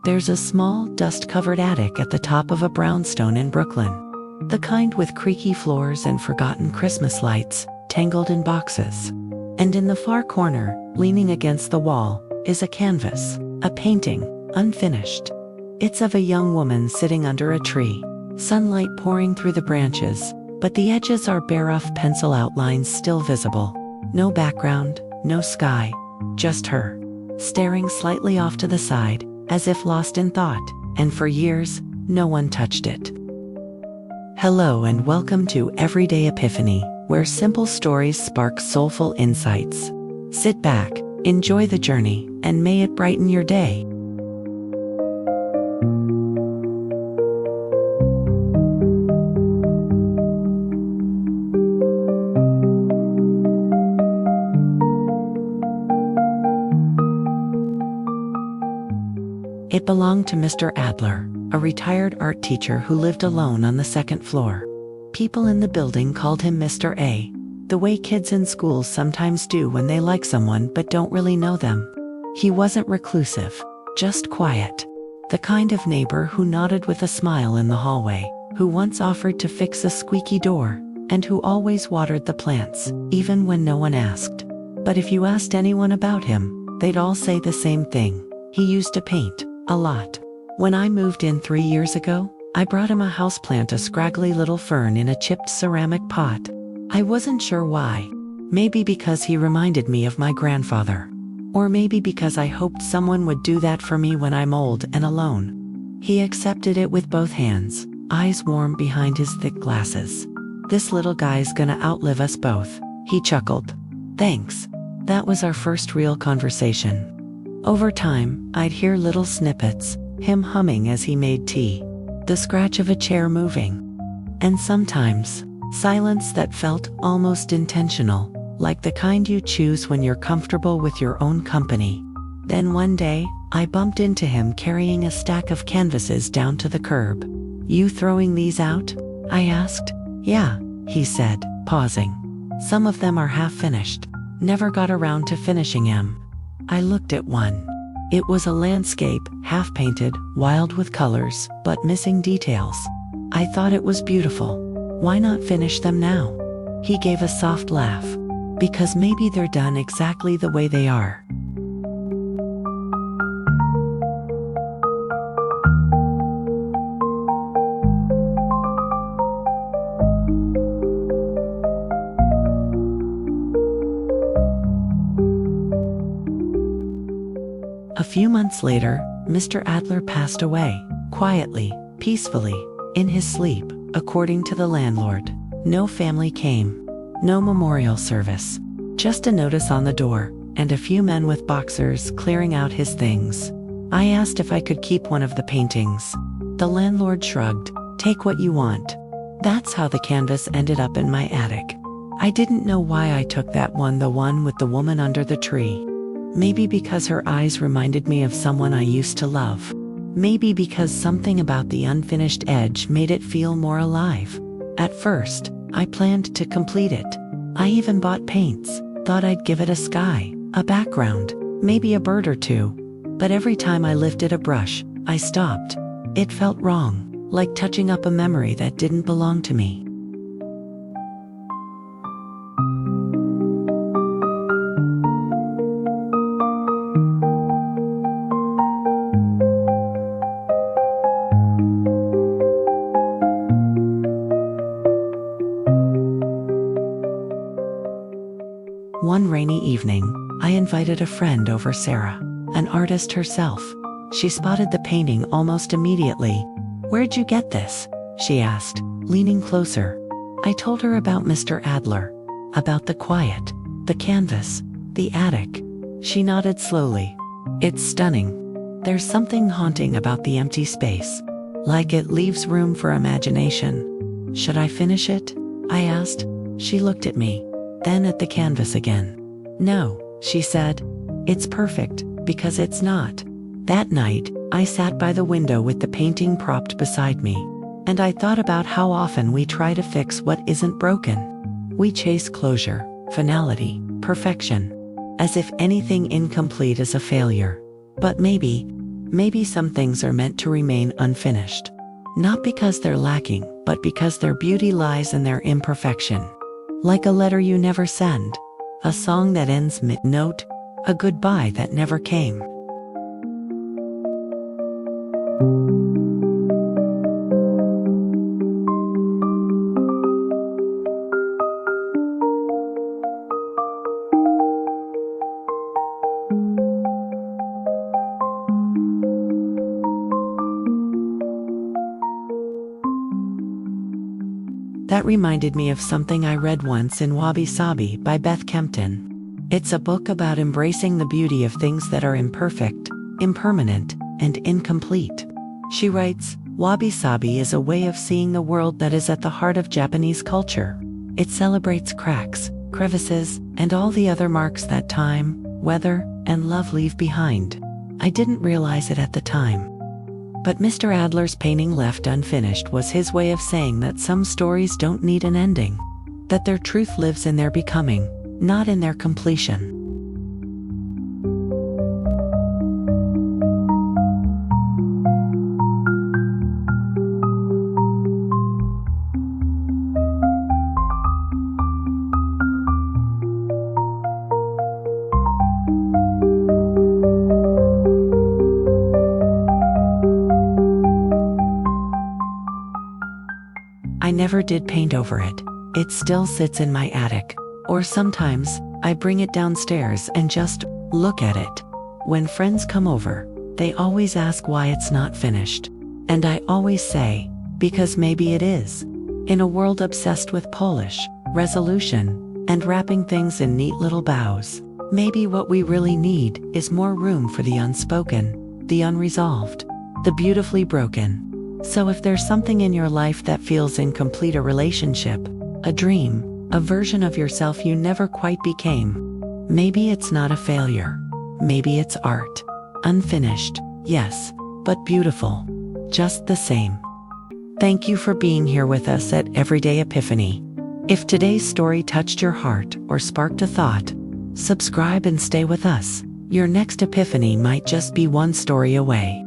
There's a small, dust-covered attic at the top of a brownstone in Brooklyn. The kind with creaky floors and forgotten Christmas lights, tangled in boxes. And in the far corner, leaning against the wall, is a canvas, a painting, unfinished. It's of a young woman sitting under a tree, sunlight pouring through the branches, but the edges are bare, rough pencil outlines still visible. No background, no sky, just her, staring slightly off to the side, as if lost in thought, and for years, no one touched it. Hello and welcome to Everyday Epiphany, where simple stories spark soulful insights. Sit back, enjoy the journey, and may it brighten your day. It belonged to Mr. Adler, a retired art teacher who lived alone on the second floor. People in the building called him Mr. A, the way kids in schools sometimes do when they like someone but don't really know them. He wasn't reclusive, just quiet. The kind of neighbor who nodded with a smile in the hallway, who once offered to fix a squeaky door, and who always watered the plants, even when no one asked. But if you asked anyone about him, they'd all say the same thing. He used to paint. A lot. When I moved in 3 years ago, I brought him a houseplant, a scraggly little fern in a chipped ceramic pot. I wasn't sure why. Maybe because he reminded me of my grandfather. Or maybe because I hoped someone would do that for me when I'm old and alone. He accepted it with both hands, eyes warm behind his thick glasses. This little guy's gonna outlive us both, he chuckled. Thanks. That was our first real conversation. Over time, I'd hear little snippets, him humming as he made tea, the scratch of a chair moving, and sometimes, silence that felt almost intentional, like the kind you choose when you're comfortable with your own company. Then one day, I bumped into him carrying a stack of canvases down to the curb. "You throwing these out?" I asked. "Yeah," he said, pausing. "Some of them are half finished. Never got around to finishing them." I looked at one. It was a landscape, half-painted, wild with colors, but missing details. I thought it was beautiful. Why not finish them now? He gave a soft laugh. Because maybe they're done exactly the way they are. A few months later, Mr. Adler passed away, quietly, peacefully, in his sleep, according to the landlord. No family came. No memorial service. Just a notice on the door, and a few men with boxers clearing out his things. I asked if I could keep one of the paintings. The landlord shrugged. "Take what you want." That's how the canvas ended up in my attic. I didn't know why I took that one, the one with the woman under the tree. Maybe because her eyes reminded me of someone I used to love. Maybe because something about the unfinished edge made it feel more alive. At first, I planned to complete it. I even bought paints, thought I'd give it a sky, a background, maybe a bird or two. But every time I lifted a brush, I stopped. It felt wrong, like touching up a memory that didn't belong to me. One rainy evening, I invited a friend over, Sarah, an artist herself. She spotted the painting almost immediately. "Where'd you get this?" she asked, leaning closer. I told her about Mr. Adler, about the quiet, the canvas, the attic. She nodded slowly. "It's stunning. There's something haunting about the empty space, like it leaves room for imagination." "Should I finish it?" I asked. She looked at me, then at the canvas again. "No," she said. "It's perfect, because it's not." That night, I sat by the window with the painting propped beside me, and I thought about how often we try to fix what isn't broken. We chase closure, finality, perfection, as if anything incomplete is a failure. But maybe Maybe some things are meant to remain unfinished. Not because they're lacking, but because their beauty lies in their imperfection. Like a letter you never send, a song that ends mid-note, a goodbye that never came. That reminded me of something I read once in Wabi Sabi by Beth Kempton. It's a book about embracing the beauty of things that are imperfect, impermanent, and incomplete. She writes, Wabi Sabi is a way of seeing the world that is at the heart of Japanese culture. It celebrates cracks, crevices, and all the other marks that time, weather, and love leave behind. I didn't realize it at the time. But Mr. Adler's painting left unfinished was his way of saying that some stories don't need an ending, that their truth lives in their becoming, not in their completion. I never did paint over it. It still sits in my attic. Or sometimes, I bring it downstairs and just look at it. When friends come over, they always ask why it's not finished. And I always say, because maybe it is. In a world obsessed with polish, resolution, and wrapping things in neat little bows, maybe what we really need is more room for the unspoken, the unresolved, the beautifully broken. So if there's something in your life that feels incomplete, a relationship, a dream, a version of yourself you never quite became, maybe it's not a failure. Maybe it's art. Unfinished, yes, but beautiful, just the same. Thank you for being here with us at Everyday Epiphany. If today's story touched your heart or sparked a thought, subscribe and stay with us. Your next epiphany might just be one story away.